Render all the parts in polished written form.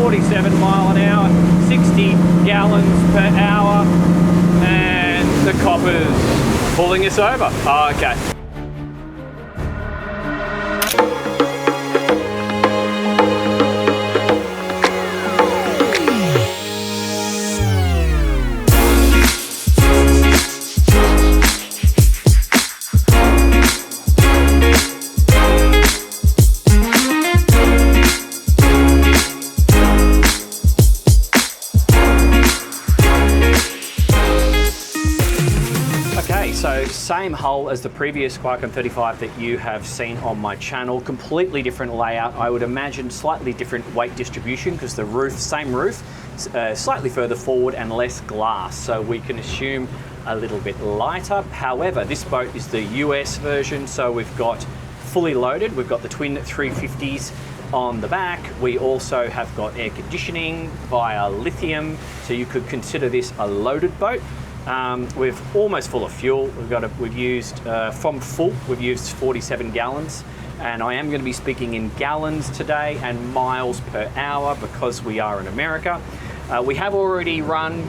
47 mile an hour, 60 gallons per hour, and the copper's pulling us over. Oh, okay. So same hull as the previous Quarken 35 that you have seen on my channel, completely different layout. I would imagine slightly different weight distribution because the roof, same roof, slightly further forward and less glass. So we can assume a little bit lighter. However, this boat is the US version, so we've got fully loaded. We've got the twin 350s on the back. We also have got air conditioning via lithium, so you could consider this a loaded boat. We're almost full of fuel. We've used from full, we've used 47 gallons, and I am going to be speaking in gallons today and miles per hour because we are in America. We have already run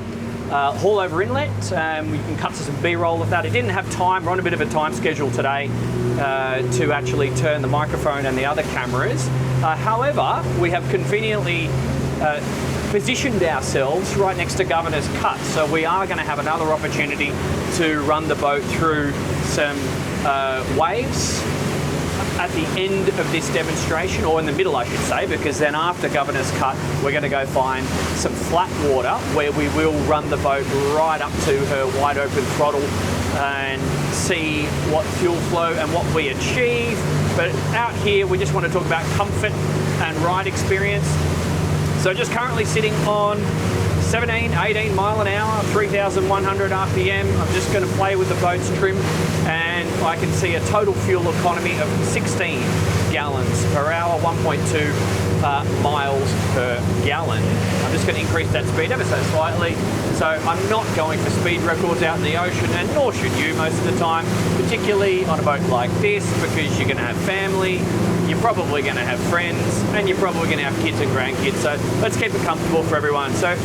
haul over inlet. We can cut to some B-roll of that. I didn't have time. We're on a bit of a time schedule today to actually turn the microphone and the other cameras. However, we have conveniently positioned ourselves right next to Governor's Cut, so we are going to have another opportunity to run the boat through some waves at the end of this demonstration, or in the middle I should say, because then after Governor's Cut we're going to go find some flat water where we will run the boat right up to her wide open throttle and see what fuel flow and what we achieve. But out here we just want to talk about comfort and ride experience. So just currently sitting on 17, 18 mile an hour, 3,100 RPM. I'm just going to play with the boat's trim, and I can see a total fuel economy of 16 gallons per hour, 1.2 miles per gallon. I'm just going to increase that speed ever so slightly. So I'm not going for speed records out in the ocean, and nor should you most of the time, particularly on a boat like this, because you're going to have family, you're probably going to have friends, and you're probably going to have kids and grandkids. So let's keep it comfortable for everyone. So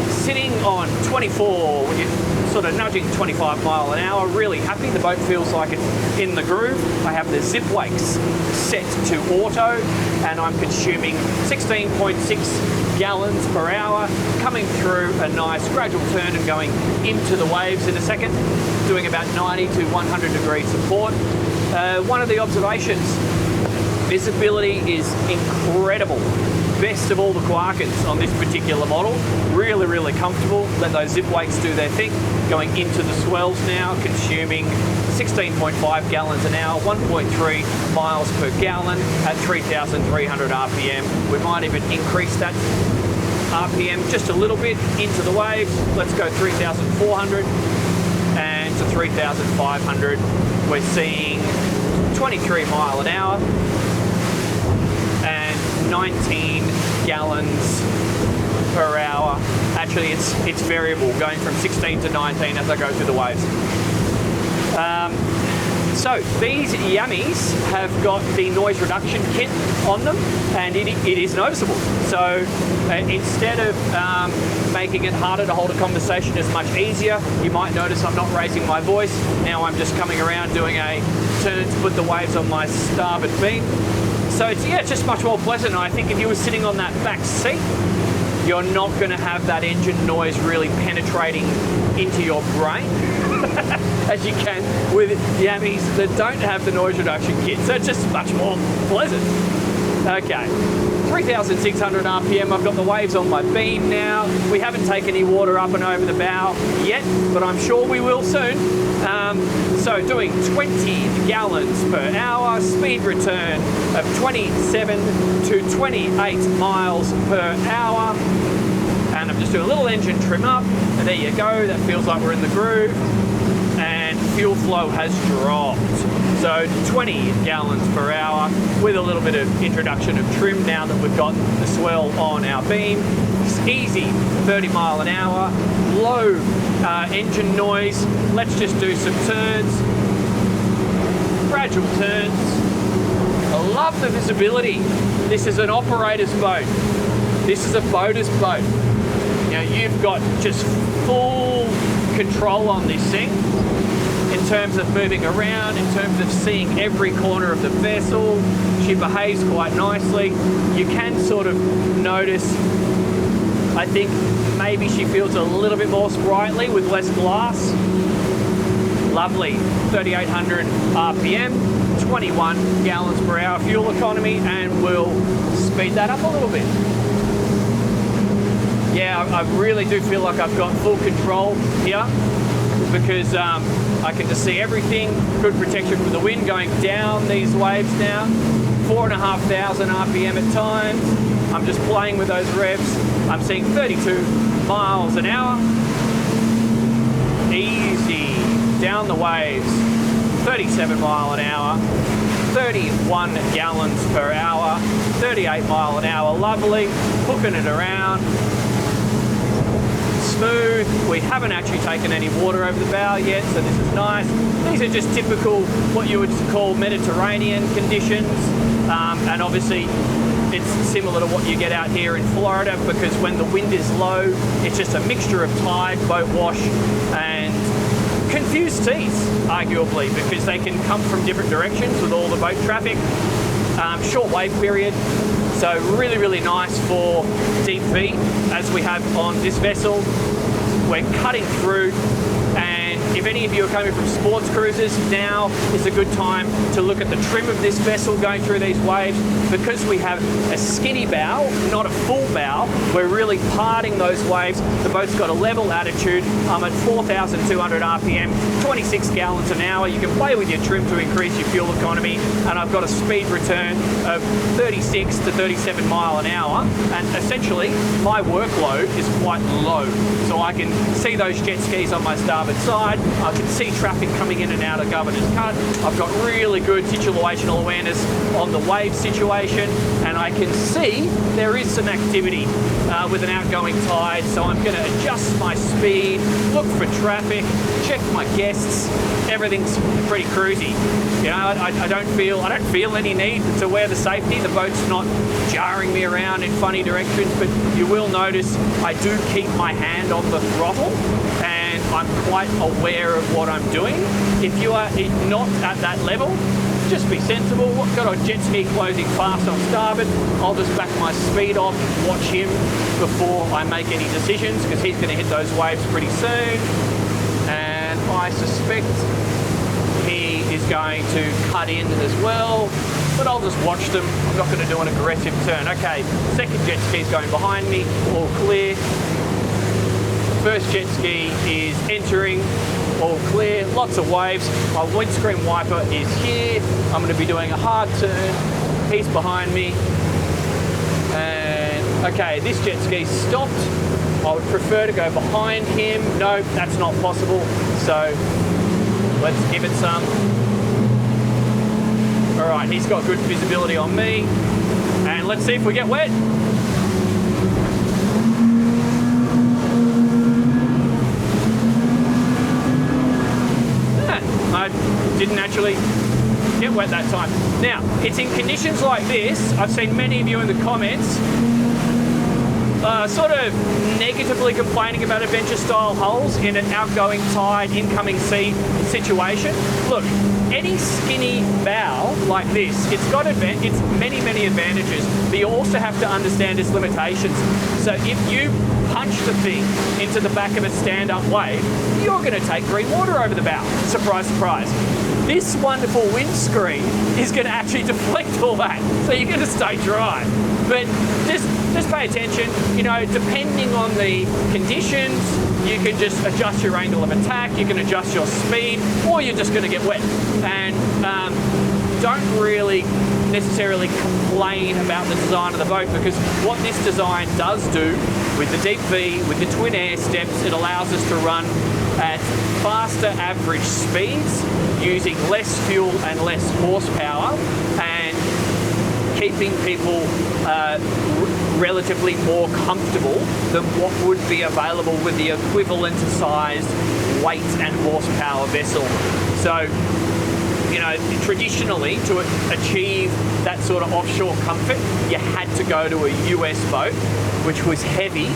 sitting on 24, when you're sort of nudging 25 mile an hour, really happy. The boat feels like it's in the groove. I have the zip wakes set to auto, and I'm consuming 16.6 gallons per hour, coming through a nice gradual turn and going into the waves in a second, doing about 90 to 100 degree support. One of the observations, visibility is incredible. Best of all the Quarkens on this particular model. Really, really comfortable. Let those zip wakes do their thing. Going into the swells now, consuming 16.5 gallons an hour, 1.3 miles per gallon at 3,300 RPM. We might even increase that RPM just a little bit into the waves. Let's go 3,400 and to 3,500. We're seeing 23 mile an hour and 19 gallons per hour. Actually, it's variable, going from 16 to 19 as I go through the waves. So these yummies have got the noise reduction kit on them, and it is noticeable. So instead of making it harder to hold a conversation, it's much easier. You might notice I'm not raising my voice. Now I'm just coming around doing a turn to put the waves on my starboard beam. So it's just much more pleasant. I think if you were sitting on that back seat, you're not going to have that engine noise really penetrating into your brain as you can with yammies that don't have the noise reduction kit. So it's just much more pleasant. Okay, 3,600 RPM. I've got the waves on my beam now. We haven't taken any water up and over the bow yet, but I'm sure we will soon. So doing 20 gallons per hour, speed return of 27 to 28 miles per hour. And I'm just doing a little engine trim up, and there you go. That feels like we're in the groove. And fuel flow has dropped. So 20 gallons per hour with a little bit of introduction of trim now that we've got the swell on our beam. It's easy, 30 mile an hour, low engine noise. Let's just do some turns, gradual turns. I love the visibility. This is an operator's boat. This is a boater's boat. You know, you've got just full control on this thing in terms of moving around, in terms of seeing every corner of the vessel. She behaves quite nicely. You can sort of notice, I think maybe she feels a little bit more sprightly with less glass. Lovely, 3,800 RPM, 21 gallons per hour fuel economy, and we'll speed that up a little bit. Yeah, I really do feel like I've got full control here because I can just see everything. Good protection from the wind going down these waves now. 4,500 RPM at times. I'm just playing with those revs. I'm seeing 32 miles an hour. Easy, down the waves. 37 mile an hour. 31 gallons per hour. 38 mile an hour, lovely. Hooking it around. Smooth. We haven't actually taken any water over the bow yet, so this is nice. These are just typical, what you would call Mediterranean conditions, and obviously it's similar to what you get out here in Florida, because when the wind is low, it's just a mixture of tide, boat wash, and confused seas, arguably, because they can come from different directions with all the boat traffic. Short wave period. So really, really nice for deep V, as we have on this vessel. We're cutting through, and if any of you are coming from sports cruises, now is a good time to look at the trim of this vessel going through these waves. Because we have a skinny bow, not a full bow, we're really parting those waves. The boat's got a level attitude. I'm at 4,200 RPM, 26 gallons an hour. You can play with your trim to increase your fuel economy, and I've got a speed return of 36 to 37 mile an hour, and essentially my workload is quite low. So I can see those jet skis on my starboard side. I can see traffic coming in and out of Governor's Cut. I've got really good situational awareness on the wave situation, and I can see there is some activity with an outgoing tide, so I'm going to adjust my speed, look for traffic, check my guests. Everything's pretty cruisy. You know, I don't feel any need to wear the safety. The boat's not jarring me around in funny directions, but you will notice I do keep my hand on the throttle, and I'm quite aware of what I'm doing. If you are not at that level, just be sensible. Got a jet ski closing fast on starboard. I'll just back my speed off, watch him before I make any decisions, because he's going to hit those waves pretty soon. And I suspect he is going to cut in as well, but I'll just watch them. I'm not going to do an aggressive turn. Okay, second jet ski's going behind me, all clear. First jet ski is entering, all clear, lots of waves. My windscreen wiper is here. I'm going to be doing a hard turn. He's behind me. And okay, this jet ski stopped. I would prefer to go behind him. No, that's not possible. So let's give it some. All right, he's got good visibility on me. And let's see if we get wet. I didn't actually get wet that time. Now, it's in conditions like this. I've seen many of you in the comments sort of negatively complaining about adventure-style hulls in an outgoing tide, incoming sea situation. Look, any skinny bow like this, it's got many, many advantages, but you also have to understand its limitations. So if you punch the thing into the back of a stand-up wave, you're going to take green water over the bow. Surprise, surprise. This wonderful windscreen is going to actually deflect all that, so you're going to stay dry. But just pay attention. You know, depending on the conditions, you can just adjust your angle of attack, you can adjust your speed, or you're just going to get wet. And don't really necessarily complain about the design of the boat, because what this design does do with the deep V, with the twin air steps, it allows us to run at faster average speeds using less fuel and less horsepower, and keeping people relatively more comfortable than what would be available with the equivalent sized weight and horsepower vessel. So you know, traditionally to achieve that sort of offshore comfort, you had to go to a US boat, which was heavy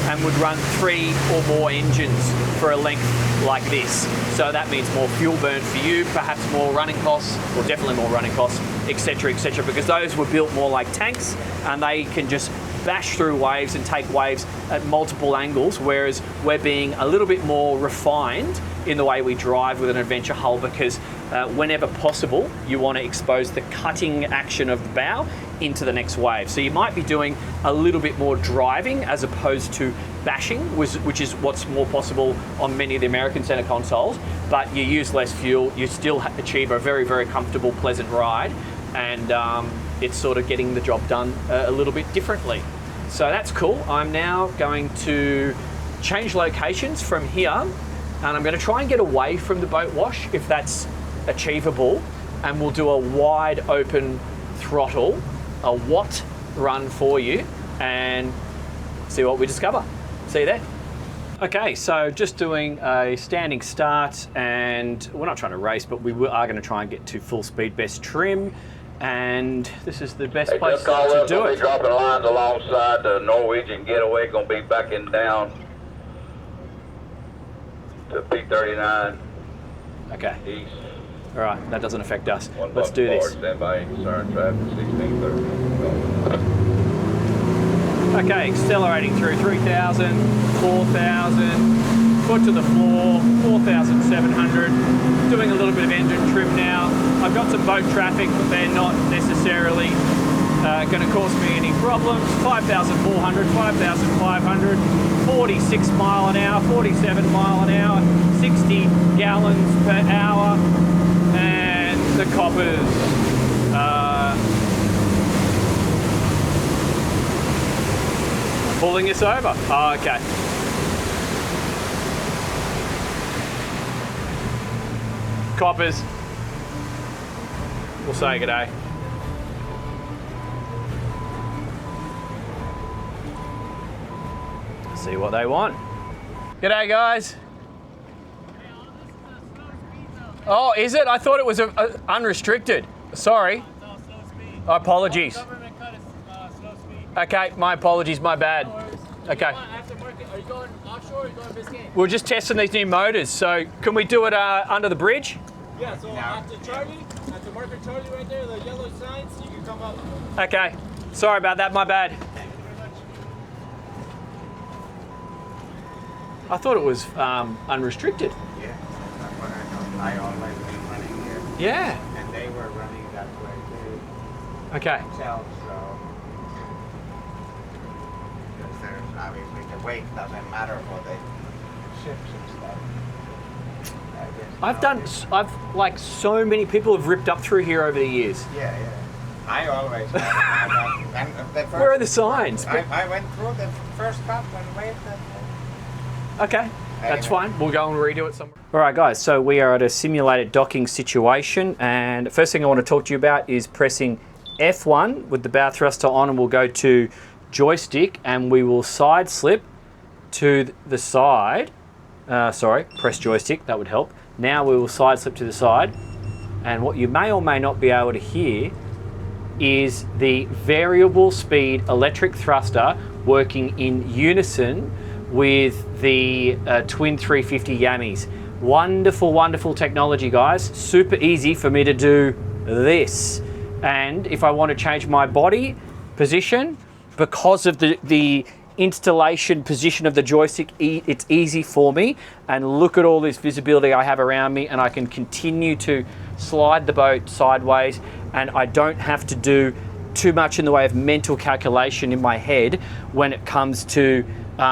and would run 3 or more engines for a length like this. So that means more fuel burn for you, perhaps more running costs, or definitely more running costs, etc., because those were built more like tanks and they can just bash through waves and take waves at multiple angles, whereas we're being a little bit more refined in the way we drive with an adventure hull, because whenever possible you want to expose the cutting action of the bow into the next wave. So you might be doing a little bit more driving as opposed to bashing, which is what's more possible on many of the American center consoles, but you use less fuel, you still achieve a very, very comfortable, pleasant ride, and it's sort of getting the job done a little bit differently. So that's cool. I'm now going to change locations from here, and I'm going to try and get away from the boat wash if that's achievable, and we'll do a wide open throttle, a watt run for you, and see what we discover. See you there. Okay, so just doing a standing start, and we're not trying to race, but we are going to try and get to full speed best trim, and this is the best place to do it. Dropping lines alongside the Norwegian Getaway, going to be backing down to P39. Okay. East. All right, that doesn't affect us. Let's do this. Stand by, concern traffic 1630. Okay, accelerating through 3,000, 4,000, foot to the floor, 4,700. Doing a little bit of engine trim now. I've got some boat traffic, but they're not necessarily going to cause me any problems. 5,400, 5,500, 46 mile an hour, 47 mile an hour, 60 gallons per hour, and the coppers pulling us over. Oh, okay. Coppers, we'll say good day. See what they want. G'day, guys. Oh, is it? I thought it was unrestricted. Sorry. Apologies. Okay, my apologies, my bad. Okay. Are you going offshore or are you going Biscayne? We're just testing these new motors, so can we do it under the bridge? Yeah, so after Charlie, at the marker Charlie right there, the yellow signs, you can come up. Okay. Sorry about that, my bad. Thank you very much. I thought it was unrestricted. Yeah, that's what I know. I always been running here. Yeah. And they were running that way too. Okay. Themselves, so. Because there's obviously the weight doesn't matter for the ships and stuff. I've like so many people have ripped up through here over the years. Yeah. I always. Where are the signs? I went through the first cut and waved at Okay, that's fine. We'll go and redo it somewhere. All right, guys, so we are at a simulated docking situation, and the first thing I want to talk to you about is pressing F1 with the bow thruster on, and we'll go to joystick, and we will side slip to the side. Sorry, press joystick, that would help. Now we will side slip to the side, and what you may or may not be able to hear is the variable speed electric thruster working in unison with the twin 350 Yammies. Wonderful, wonderful technology, guys. Super easy for me to do this. And if I want to change my body position, because of the installation position of the joystick, it's easy for me. And look at all this visibility I have around me, and I can continue to slide the boat sideways, and I don't have to do too much in the way of mental calculation in my head when it comes to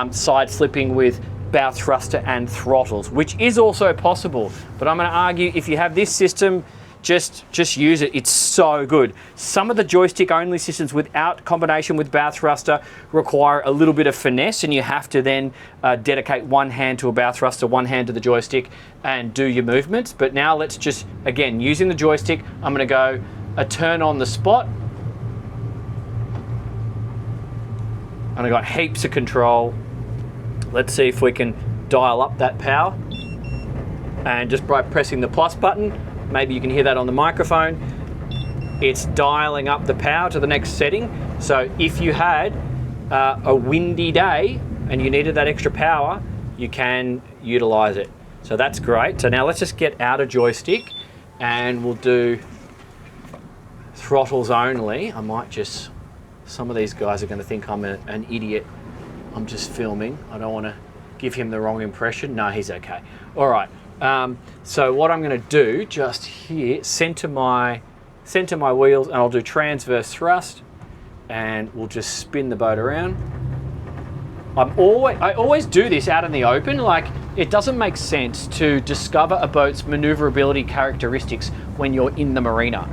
side slipping with bow thruster and throttles, which is also possible. But I'm going to argue if you have this system, just use it. It's so good. Some of the joystick only systems without combination with bow thruster require a little bit of finesse, and you have to then dedicate one hand to a bow thruster, one hand to the joystick, and do your movements. But now let's just, again, using the joystick, I'm going to go a turn on the spot. And I got heaps of control. Let's see if we can dial up that power. And just by pressing the plus button, maybe you can hear that on the microphone. It's dialing up the power to the next setting. So if you had a windy day and you needed that extra power, you can utilize it. So that's great. So now let's just get out of joystick and we'll do throttles only. I might just, some of these guys are going to think I'm an idiot. I'm just filming. I don't want to give him the wrong impression. No, he's okay. All right. So what I'm going to do just here, center my wheels, and I'll do transverse thrust, and we'll just spin the boat around. I always do this out in the open. Like, it doesn't make sense to discover a boat's maneuverability characteristics when you're in the marina.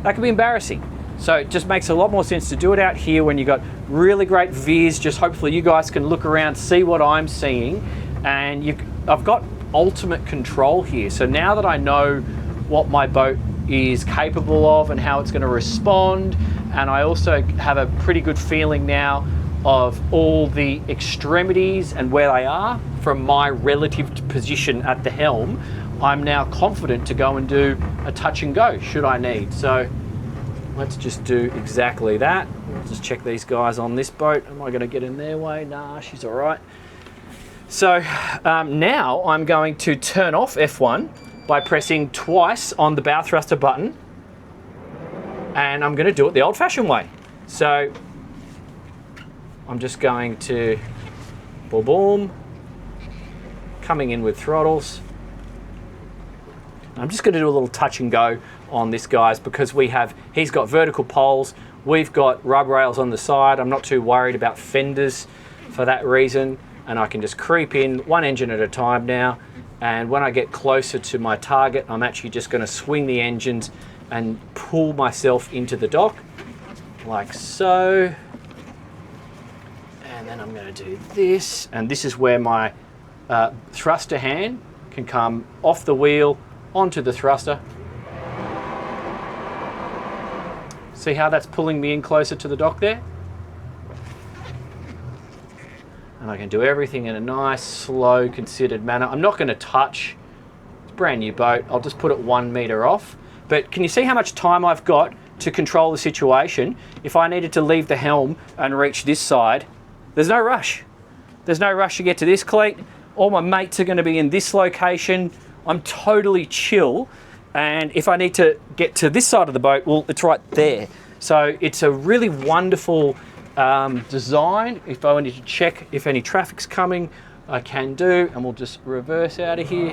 That can be embarrassing. So it just makes a lot more sense to do it out here when you've got really great viz. Just hopefully you guys can look around, see what I'm seeing, and I've got ultimate control here. So now that I know what my boat is capable of and how it's going to respond, and I also have a pretty good feeling now of all the extremities and where they are from my relative position at the helm, I'm now confident to go and do a touch and go should I need. So let's just do exactly that. Let's just check these guys on this boat. Am I going to get in their way? Nah, she's all right. So now I'm going to turn off F1 by pressing twice on the bow thruster button, and I'm going to do it the old-fashioned way. So I'm just going to boom, boom, coming in with throttles. I'm just going to do a little touch and go on this, guys, because he's got vertical poles, we've got rub rails on the side. I'm not too worried about fenders for that reason, and I can just creep in one engine at a time now, and when I get closer to my target, I'm actually just going to swing the engines and pull myself into the dock like so. And then I'm going to do this, and this is where my thruster hand can come off the wheel onto the thruster. See how that's pulling me in closer to the dock there? And I can do everything in a nice, slow, considered manner. I'm not going to touch. It's a brand new boat. I'll just put it 1 meter off. But can you see how much time I've got to control the situation? If I needed to leave the helm and reach this side, there's no rush. There's no rush to get to this cleat. All my mates are going to be in this location. I'm totally chill. And if I need to get to this side of the boat, well, it's right there. So it's a really wonderful design. If I wanted to check if any traffic's coming, I can do, and we'll just reverse out of here.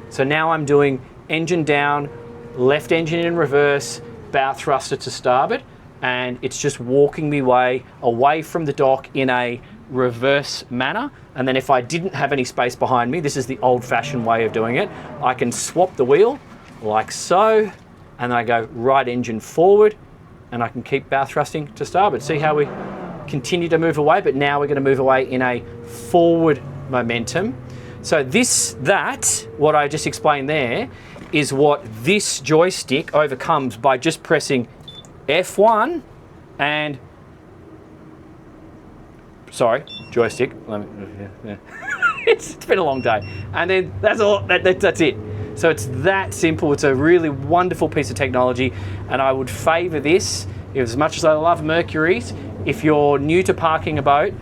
So now I'm doing engine down, left engine in reverse, bow thruster to starboard, and it's just walking me away from the dock in a reverse manner. And then if I didn't have any space behind me, this is the old-fashioned way of doing it, I can swap the wheel like so, and then I go right engine forward, and I can keep bow thrusting to starboard. See how we continue to move away, but now we're going to move away in a forward momentum. So what I just explained there is what this joystick overcomes by just pressing F1 and joystick. It's been a long day, and then that's all. That's it. So it's that simple. It's a really wonderful piece of technology, and I would favour this. As much as I love Mercury's, if you're new to parking a boat,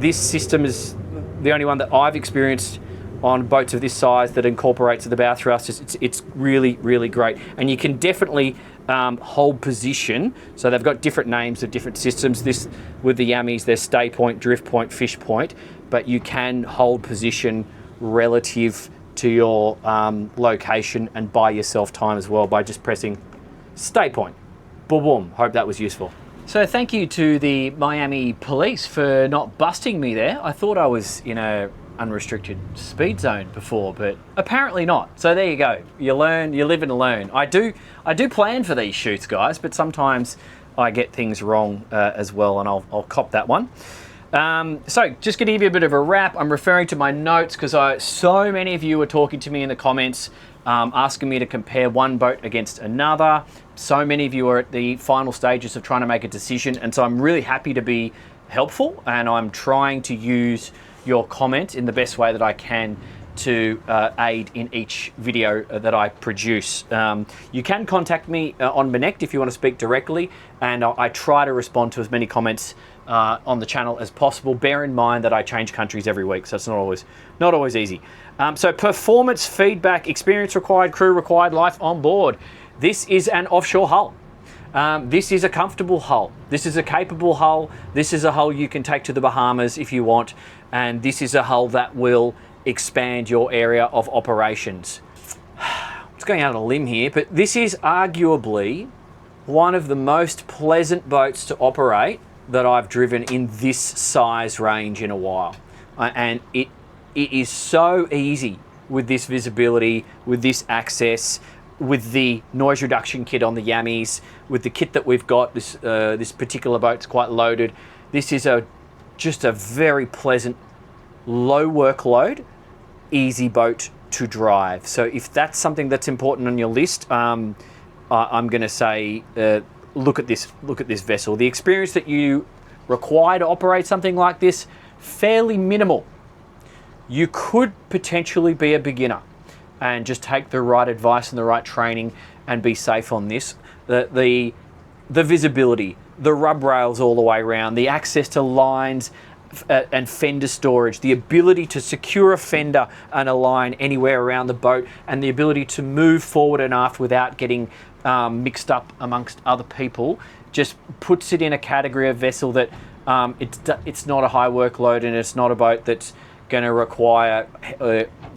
this system is the only one that I've experienced on boats of this size that incorporates the bow thrusters. It's really, really great, and you can definitely hold position. So they've got different names of different systems. This with the Yammies, there's stay point, drift point, fish point, but you can hold position relative to your location and buy yourself time as well by just pressing stay point. Boom, boom. Hope that was useful. So thank you to the Miami police for not busting me there. I thought I was in a unrestricted speed zone before, but apparently not. So there you go. You learn, you live and learn. I do plan for these shoots, guys, but sometimes I get things wrong as well, and I'll cop that one. So just going to give you a bit of a wrap. I'm referring to my notes because so many of you were talking to me in the comments asking me to compare one boat against another. So many of you are at the final stages of trying to make a decision, and so I'm really happy to be helpful, and I'm trying to use your comment in the best way that I can to aid in each video that I produce. You can contact me on Connect if you want to speak directly, and I try to respond to as many comments on the channel as possible. Bear in mind that I change countries every week, so it's not always easy. So performance feedback, experience required, crew required, life on board. This is an offshore hull. This is a comfortable hull. This is a capable hull. This is a hull you can take to the Bahamas if you want, and this is a hull that will expand your area of operations. It's going out on a limb here, but this is arguably one of the most pleasant boats to operate that I've driven in this size range in a while. And it is so easy with this visibility, with this access, with the noise reduction kit on the Yammies, with the kit that we've got. This particular boat's quite loaded. This is just a very pleasant, low workload, easy boat to drive. So if that's something that's important on your list, I'm going to say look at this vessel. The experience that you require to operate something like this, fairly minimal. You could potentially be a beginner and just take the right advice and the right training and be safe on this. The visibility, the rub rails all the way around, the access to lines and fender storage, the ability to secure a fender and a line anywhere around the boat, and the ability to move forward and aft without getting mixed up amongst other people, just puts it in a category of vessel that it's not a high workload, and it's not a boat that's going to require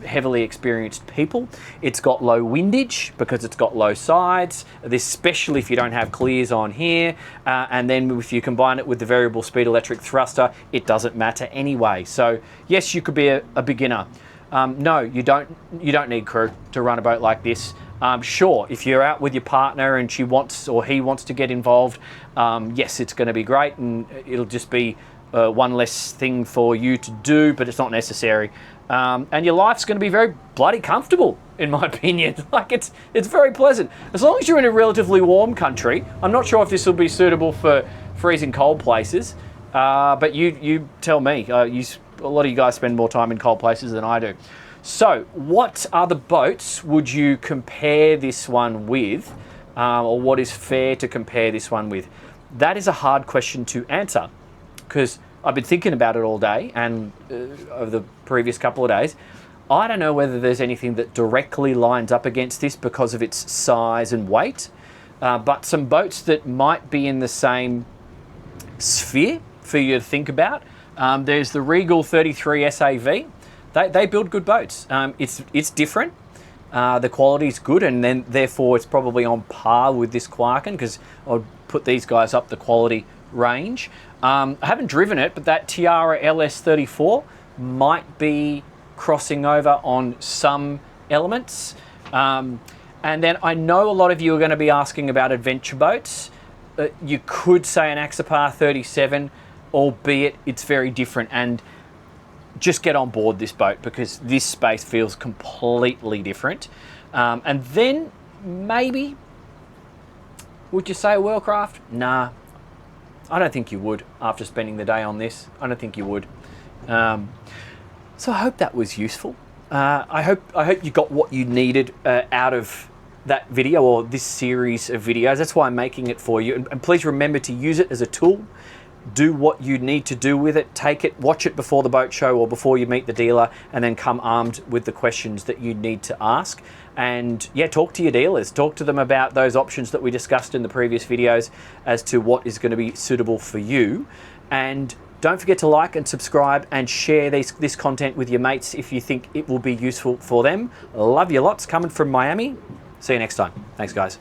heavily experienced people. It's got low windage because it's got low sides, especially if you don't have clears on here, and then if you combine it with the variable speed electric thruster, it doesn't matter anyway. So yes, you could be a beginner. No, you don't need crew to run a boat like this. Sure, if you're out with your partner and she wants or he wants to get involved, yes, it's going to be great, and it'll just be one less thing for you to do, but it's not necessary. And your life's going to be very bloody comfortable, in my opinion. Like it's very pleasant. As long as you're in a relatively warm country. I'm not sure if this will be suitable for freezing cold places, but you tell me. A lot of you guys spend more time in cold places than I do. So what other boats would you compare this one with, or what is fair to compare this one with? That is a hard question to answer, because I've been thinking about it all day and over the previous couple of days. I don't know whether there's anything that directly lines up against this because of its size and weight, but some boats that might be in the same sphere for you to think about. There's the Regal 33 SAV. They build good boats. It's different. The quality's good, and then therefore it's probably on par with this Quarken, because I'd put these guys up the quality range. I haven't driven it, but that Tiara LS34 might be crossing over on some elements. And then I know a lot of you are going to be asking about adventure boats. You could say an Axopar 37, albeit it's very different. And just get on board this boat, because this space feels completely different. And then maybe, would you say a Wellcraft? Nah, I don't think you would after spending the day on this. I don't think you would. So I hope that was useful. I hope you got what you needed out of that video, or this series of videos. That's why I'm making it for you. And please remember to use it as a tool. Do what you need to do with it. Take it, watch it before the boat show or before you meet the dealer, and then come armed with the questions that you need to ask. And yeah, talk to your dealers. Talk to them about those options that we discussed in the previous videos as to what is going to be suitable for you. And don't forget to like and subscribe and share this content with your mates if you think it will be useful for them. Love you lots. Coming from Miami. See you next time. Thanks, guys.